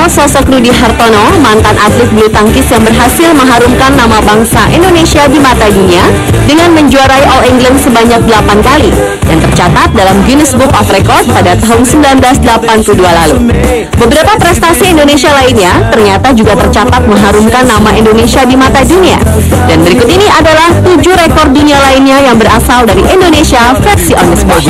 mengenal sosok Rudi Hartono, mantan atlet bulu tangkis yang berhasil mengharumkan nama bangsa Indonesia di mata dunia dengan menjuarai All England sebanyak 8 kali yang tercatat dalam Guinness Book of Record pada tahun 1982 lalu. Beberapa prestasi Indonesia lainnya ternyata juga tercatat mengharumkan nama Indonesia di mata dunia. Dan berikut ini adalah 7 rekor dunia lainnya yang berasal dari Indonesia versi On The Spot.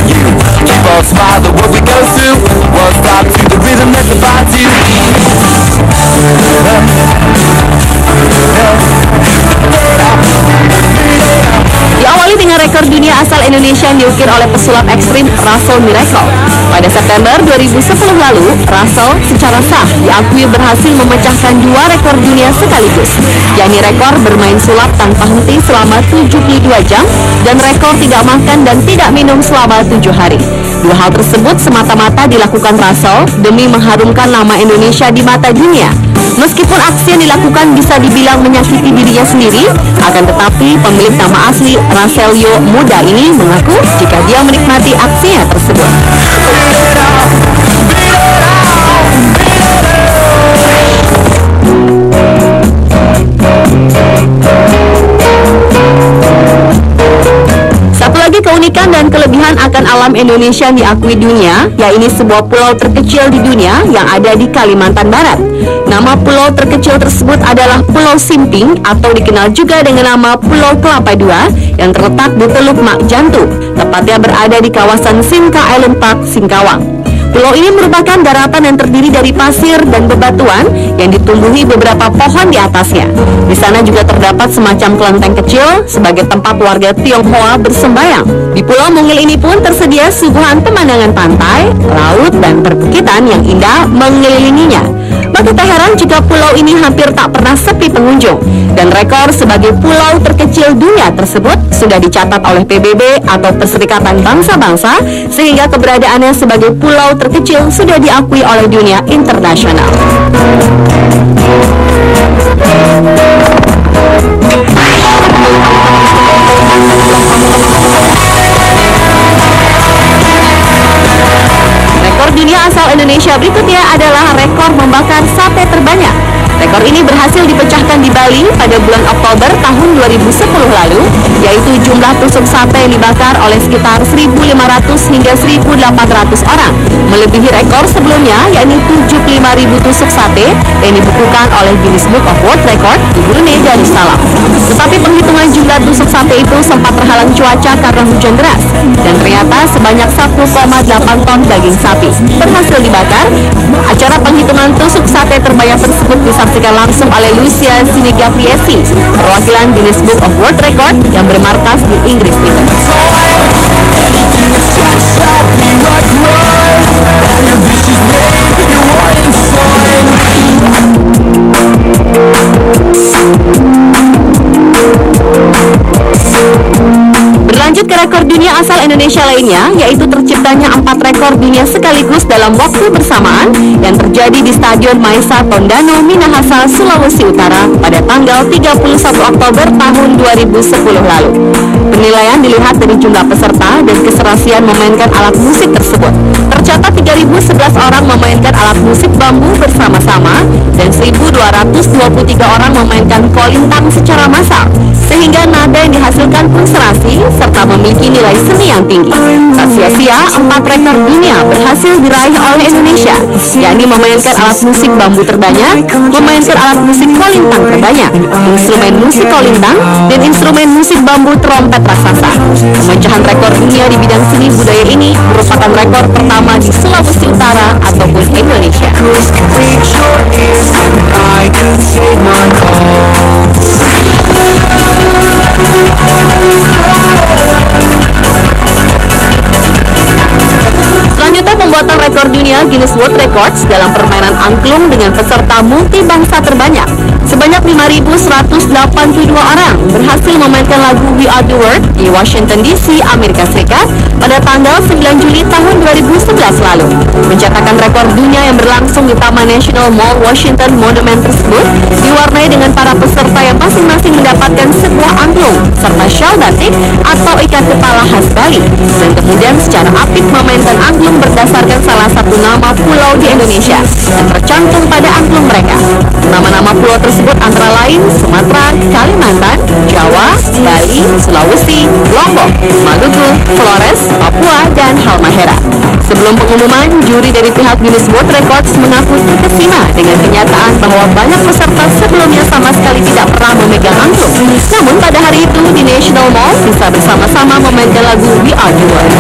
Diawali dengan rekor dunia asal Indonesia yang diukir oleh pesulap ekstrim Russell Miracle. Pada September 2010 lalu, Russell secara sah diakui berhasil memecahkan 2 rekor dunia sekaligus, yakni rekor bermain sulap tanpa henti selama 72 jam dan rekor tidak makan dan tidak minum selama 7 hari. 2 hal tersebut semata-mata dilakukan Russell demi mengharumkan nama Indonesia di mata dunia. Meskipun aksi yang dilakukan bisa dibilang menyakiti dirinya sendiri, akan tetapi pemilik nama asli Russellio Muda ini mengaku jika dia menikmati aksinya tersebut. Satu lagi keunikan dan kelebihan akan alam Indonesia yang diakui dunia, yaitu sebuah pulau terkecil di dunia yang ada di Kalimantan Barat. Nama pulau terkecil tersebut adalah Pulau Simping atau dikenal juga dengan nama Pulau Kelapa II yang terletak di Teluk Mak Jantu, tepatnya berada di kawasan Simca Island Park, Singkawang. Pulau ini merupakan daratan yang terdiri dari pasir dan bebatuan yang ditumbuhi beberapa pohon di atasnya. Di sana juga terdapat semacam kelenteng kecil sebagai tempat warga Tionghoa bersembayang. Di Pulau Mungil ini pun tersedia suguhan pemandangan pantai, laut, dan perbukitan yang indah mengelilinginya. Maka tak heran jika pulau ini hampir tak pernah sepi pengunjung. Dan rekor sebagai pulau terkecil dunia tersebut sudah dicatat oleh PBB atau Perserikatan Bangsa-Bangsa, sehingga keberadaannya sebagai pulau terkecil sudah diakui oleh dunia internasional. Rekor dunia asal Indonesia berikutnya adalah rekor membakar sate terbanyak. Rekor ini berhasil dipecahkan di Bali pada bulan Oktober tahun 2010 lalu, yaitu jumlah tusuk sate yang dibakar oleh sekitar 1.500 hingga 1.800 orang, melebihi rekor sebelumnya yakni 75.000 tusuk sate yang dibukukan oleh Guinness Book of World Record di Brunei Darussalam. Tetapi penghitungan jumlah tusuk sate itu sempat terhalang cuaca karena hujan deras, dan ternyata sebanyak 1,8 ton daging sapi berhasil dibakar. Acara penghitungan tusuk sate terbanyak tersebut disaksikan langsung oleh Lucia Sinigaviesi, perwakilan Guinness Book of World Record yang bermarkas di Inggris itu. Berlanjut ke rekor dunia asal Indonesia lainnya, yaitu terciptanya 4 rekor dunia sekaligus dalam waktu bersamaan yang terjadi di Stadion Maisa Tondano, Minahasa, Sulawesi Utara pada tanggal 31 Oktober tahun 2010 lalu. Penilaian dilihat dari jumlah peserta dan keserasian memainkan alat musik tersebut. Tercatat 3.011 orang memainkan alat musik bambu bersama-sama dan 1.223 orang memainkan kolintang secara massal, sehingga nada yang dihasilkan pun serasi serta memiliki nilai seni yang tinggi. Tak sia-sia, 4 rekor dunia berhasil diraih oleh Indonesia, yakni memainkan alat musik bambu terbanyak, memainkan alat musik kolintang terbanyak, instrumen musik kolintang, dan instrumen musik bambu trompet raksasa. Pemecahan rekor dunia di bidang seni budaya ini merupakan rekor pertama di Sulawesi Utara ataupun Indonesia. Selanjutnya, pembuatan rekor dunia Guinness World Records dalam permainan angklung dengan peserta multi bangsa terbanyak. Sebanyak 5.182 orang berhasil memainkan lagu We Are The World di Washington DC, Amerika Serikat pada tanggal 9 Juli tahun 2011 lalu. Mencatatkan rekor dunia yang berlangsung di Taman National Mall Washington Monument tersebut diwarnai dengan para peserta yang masing-masing mendapatkan sebuah buah angklung, serta shawl batik atau ikat kepala khas Bali. Dan kemudian secara apik memainkan angklung berdasarkan salah satu nama pulau di Indonesia yang tercantum pada angklung mereka. Nama-nama pulau tersebut antara lain Sumatera, Kalimantan, Jawa, Bali, Sulawesi, Lombok, Maluku, Flores, Papua, dan Halmahera. Sebelum pengumuman, juri dari pihak Guinness World Records mengaku terkesima dengan kenyataan bahwa banyak peserta sebelumnya sama sekali tidak pernah memegang angklung. Namun pada hari itu di National Mall bisa bersama-sama memainkan lagu We Are The World.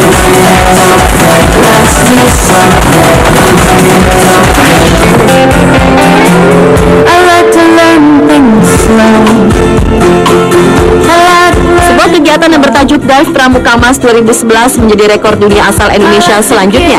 Sebuah kegiatan yang bertajuk Dive Pramuka Mas 2011 menjadi rekor dunia asal Indonesia selanjutnya.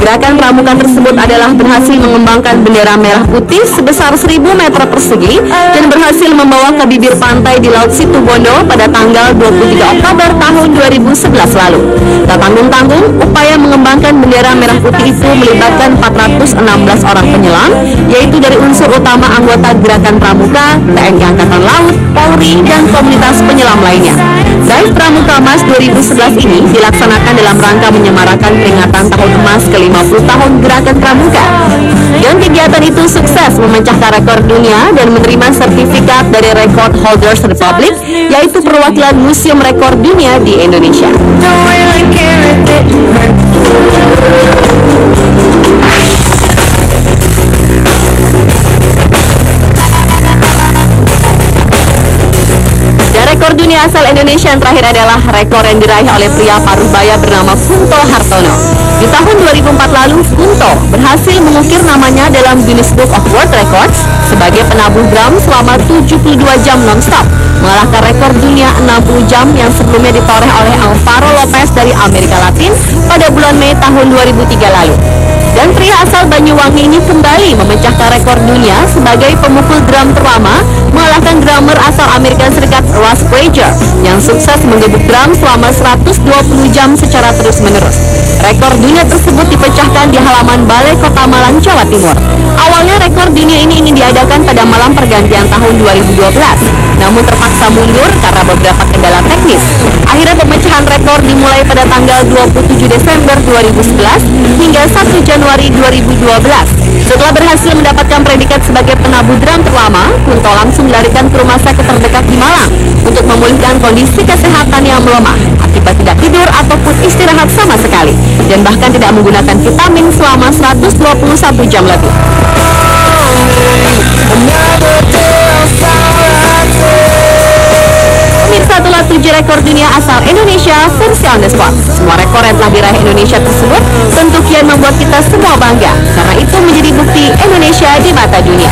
Gerakan pramuka tersebut adalah berhasil mengembangkan bendera merah putih sebesar 1000 meter persegi dan berhasil membawa ke bibir pantai di Laut Situbondo pada tanggal 23 Oktober tahun 2011 lalu. Tak tanggung-tanggung, upaya mengembangkan bendera merah putih itu melibatkan 416 orang penyelam, yaitu dari unsur utama anggota Gerakan Pramuka, TNI Angkatan Laut, Polri, dan komunitas penyelam lainnya. Dive Pramuka Mas 2011 ini dilaksanakan dalam rangka menyemarakan peringatan tahun emas ke-50 tahun Gerakan Pramuka. Dan kegiatan itu sukses memecahkan rekor dunia dan menerima sertifikat dari Record Holders Republic, yaitu perwakilan Museum Rekor Dunia di Indonesia. Rekor dunia asal Indonesia yang terakhir adalah rekor yang diraih oleh pria paruh-baya bernama Kunto Hartono. Di tahun 2004 lalu, Kunto berhasil mengukir namanya dalam Guinness Book of World Records sebagai penabuh drum selama 72 jam non-stop, mengalahkan rekor dunia 60 jam yang sebelumnya ditoreh oleh Alvaro Lopez dari Amerika Latin pada bulan Mei tahun 2003 lalu. Dan pria asal Banyuwangi ini kembali memecahkan rekor dunia sebagai pemukul drum terlama, mengalahkan drummer asal Amerika Serikat Russ Frazier yang sukses menggebuk drum selama 120 jam secara terus-menerus. Rekor dunia tersebut dipecahkan di halaman Balai Kota Malang, Jawa Timur. Awalnya rekor dunia ini ingin diadakan pada malam pergantian tahun 2012, namun terpaksa mundur karena beberapa kendala teknis. Akhirnya pemecahan rekor dimulai pada tanggal 27 Desember 2011 hingga 1 Januari 2012. Setelah berhasil mendapatkan predikat sebagai penabuh drum terlama, Kunto langsung dilarikan ke rumah sakit terdekat di Malang untuk memulihkan kondisi kesehatan yang melemah akibat tidak tidur ataupun istirahat sama sekali, dan bahkan tidak menggunakan vitamin selama 121 jam lebih. Pemirsa, itulah 7 rekor dunia asal Indonesia versi on the spot. Semua rekor yang telah diraih Indonesia tersebut tentu kian membuat kita semua bangga, karena itu menjadi bukti Indonesia di mata dunia.